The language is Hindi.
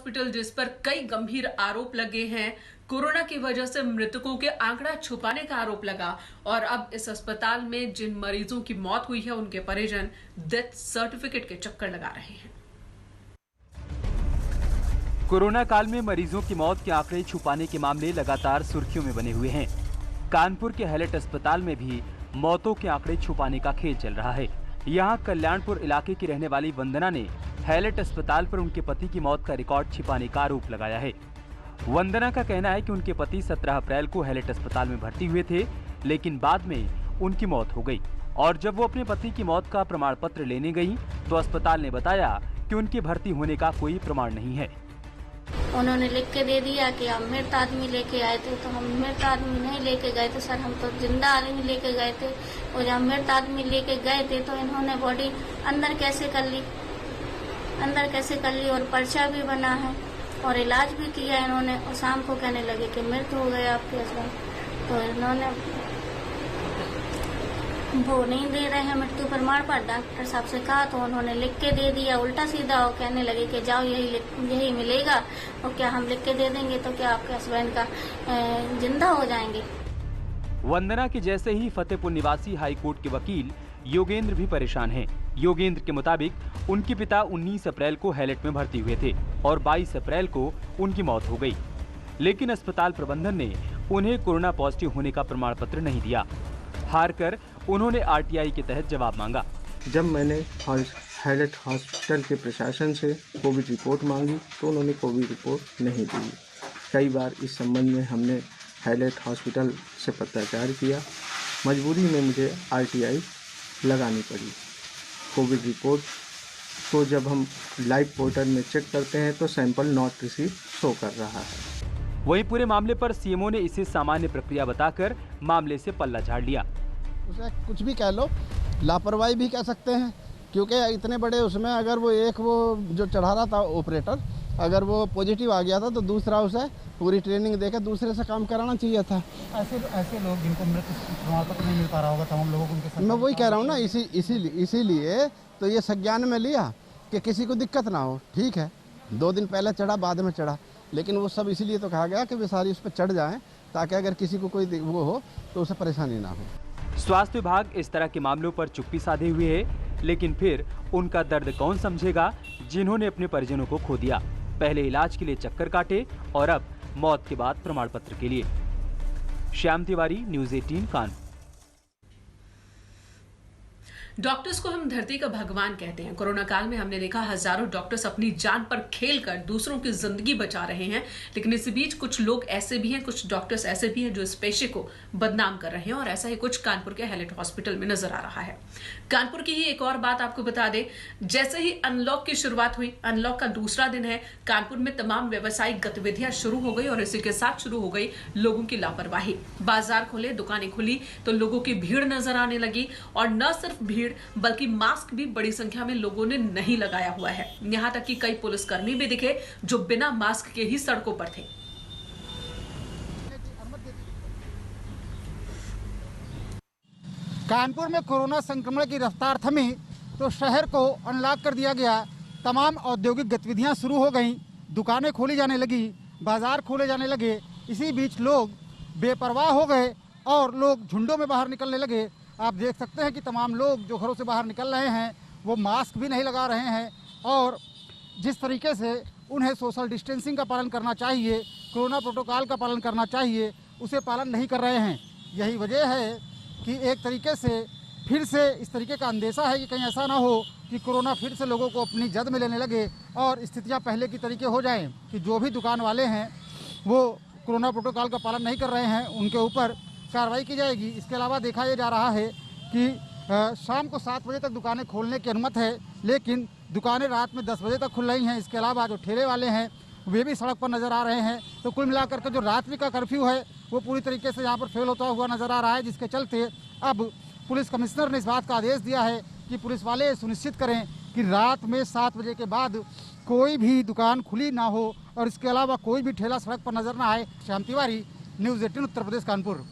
हॉस्पिटल जिस पर कई गंभीर आरोप लगे हैं, कोरोना की वजह से मृतकों के आंकड़ा छुपाने का आरोप लगा और अब इस अस्पताल में जिन मरीजों की मौत हुई है उनके परिजन डेथ सर्टिफिकेट के चक्कर लगा रहे हैं। कोरोना काल में मरीजों की मौत के आंकड़े छुपाने के मामले लगातार सुर्खियों में बने हुए हैं। कानपुर के हैलेट अस्पताल में भी मौतों के आंकड़े छुपाने का खेल चल रहा है। यहाँ कल्याणपुर इलाके की रहने वाली वंदना ने हैलेट अस्पताल पर उनके पति की मौत का रिकॉर्ड छिपाने का आरोप लगाया है। वंदना का कहना है कि उनके पति 17 अप्रैल को हैलेट अस्पताल में भर्ती हुए थे, लेकिन बाद में उनकी मौत हो गई और जब वो अपने पति की मौत का प्रमाण पत्र लेने गई तो अस्पताल ने बताया कि उनके भर्ती होने का कोई प्रमाण नहीं है। उन्होंने लिख के दे दिया कि हम मृत आदमी लेके आए थे, तो हम मृत आदमी नहीं लेके गए थे सर, हम तो जिंदा आदमी लेके गए थे। और जब मृत आदमी लेके गए थे तो इन्होंने बॉडी अंदर कैसे कर ली और पर्चा भी बना है और इलाज भी किया इन्होंने। और शाम को कहने लगे कि मृत हो गए आपके हस्बैंड, तो इन्होंने वो नहीं दे रहे हैं मृत्यु प्रमाण पर। डॉक्टर साहब से कहा तो उन्होंने लिख के दे दिया उल्टा सीधा और कहने लगे कि जाओ यही मिलेगा और क्या हम लिख के दे देंगे तो क्या आपके हस्बैंड का जिंदा हो जाएंगे। वंदना के जैसे ही फतेहपुर निवासी हाई कोर्ट के वकील योगेंद्र भी परेशान हैं। योगेंद्र के मुताबिक उनके पिता 19 अप्रैल को हैलेट में भर्ती हुए थे और 22 अप्रैल को उनकी मौत हो गई, लेकिन अस्पताल प्रबंधन ने उन्हें कोरोना पॉजिटिव होने का प्रमाण पत्र नहीं दिया। हार कर उन्होंने आरटीआई के तहत जवाब मांगा। जब मैंने हैलेट हॉस्पिटल के प्रशासन से कोविड रिपोर्ट मांगी तो उन्होंने कोविड रिपोर्ट नहीं दी। कई बार इस संबंध में हमने हैलेट हॉस्पिटल से पत्राचार किया। मजबूरी में मुझे आरटीआई लगानी पड़ी। कोविड रिपोर्ट तो जब हम लाइव पोर्टल में चेक करते हैं तो सैंपल नॉट रिसीव शो कर रहा है। वहीं पूरे मामले पर सीएमओ ने इसे सामान्य प्रक्रिया बताकर मामले से पल्ला झाड़ लिया। उसे कुछ भी कह लो, लापरवाही भी कह सकते हैं, क्योंकि इतने बड़े उसमें अगर वो जो चढ़ा रहा था ऑपरेटर, अगर वो पॉजिटिव आ गया था तो दूसरा उसे पूरी ट्रेनिंग देकर दूसरे से काम कराना चाहिए था। ऐसे लोग जिनको मृत प्रमाण पत्र नहीं मिल पा रहा होगा तमाम लोगों को उनके साथ। मैं वही कह रहा हूँ ना, इसीलिए तो ये संज्ञान में लिया कि किसी को दिक्कत ना हो। ठीक है, 2 दिन पहले चढ़ा, बाद में चढ़ा, लेकिन वो सब इसीलिए तो कहा गया कि वे सारी उस पर चढ़ जाएं ताकि अगर किसी को कोई वो हो तो उसे परेशानी ना हो। स्वास्थ्य विभाग इस तरह के मामलों पर चुप्पी साधे हुए है, लेकिन फिर उनका दर्द कौन समझेगा जिन्होंने अपने परिजनों को खो दिया। पहले इलाज के लिए चक्कर काटे और अब मौत के बाद प्रमाण पत्र के लिए। श्याम तिवारी, न्यूज़ 18 कानपुर। डॉक्टर्स को हम धरती का भगवान कहते हैं। कोरोना काल में हमने देखा हजारों डॉक्टर्स अपनी जान पर खेलकर दूसरों की जिंदगी बचा रहे हैं, लेकिन इसी बीच कुछ लोग ऐसे भी हैं, कुछ डॉक्टर्स ऐसे भी हैं जो इस पेशे को बदनाम कर रहे हैं और ऐसा ही कुछ कानपुर के हैलेट हॉस्पिटल में नजर आ रहा है। कानपुर की ही एक और बात आपको बता दें, जैसे ही अनलॉक की शुरुआत हुई, अनलॉक का दूसरा दिन है, कानपुर में तमाम व्यावसायिक गतिविधियां शुरू हो गई और इसी के साथ शुरू हो गई लोगों की लापरवाही। बाजार खुले, दुकानें खुली तो लोगों की भीड़ नजर आने लगी और न सिर्फ भीड़ बल्कि मास्क भी बड़ी संख्या में लोगों ने नहीं लगाया हुआ है। यहां तक कि कई पुलिसकर्मी भी दिखे जो बिना मास्क के ही सड़कों पर थे। कानपुर में कोरोना संक्रमण की रफ्तार थमी तो शहर को अनलॉक कर दिया गया। तमाम औद्योगिक गतिविधियां शुरू हो गईं, दुकानें खोली जाने लगी, बाजार खोले जाने लगे। इसी बीच लोग बेपरवाह हो गए और लोग झुंडों में बाहर निकलने लगे। आप देख सकते हैं कि तमाम लोग जो घरों से बाहर निकल रहे हैं वो मास्क भी नहीं लगा रहे हैं और जिस तरीके से उन्हें सोशल डिस्टेंसिंग का पालन करना चाहिए, कोरोना प्रोटोकॉल का पालन करना चाहिए, उसे पालन नहीं कर रहे हैं। यही वजह है कि एक तरीके से फिर से इस तरीके का अंदेशा है कि कहीं ऐसा ना हो कि कोरोना फिर से लोगों को अपनी जद में लेने लगे और स्थितियाँ पहले की तरीके हो जाएँ कि जो भी दुकान वाले हैं वो कोरोना प्रोटोकॉल का पालन नहीं कर रहे हैं उनके ऊपर कार्रवाई की जाएगी। इसके अलावा देखा यह जा रहा है कि शाम को 7 बजे तक दुकानें खोलने की अनुमति है, लेकिन दुकानें रात में 10 बजे तक खुल रही हैं। इसके अलावा जो ठेले वाले हैं वे भी सड़क पर नज़र आ रहे हैं। तो कुल मिलाकर के जो रात्रि का कर्फ्यू है वो पूरी तरीके से यहाँ पर फेल होता हुआ नज़र आ रहा है, जिसके चलते अब पुलिस कमिश्नर ने इस बात का आदेश दिया है कि पुलिस वाले सुनिश्चित करें कि रात में 7 बजे के बाद कोई भी दुकान खुली ना हो और इसके अलावा कोई भी ठेला सड़क पर नज़र ना आए। श्याम तिवारी, न्यूज़ 18 उत्तर प्रदेश कानपुर।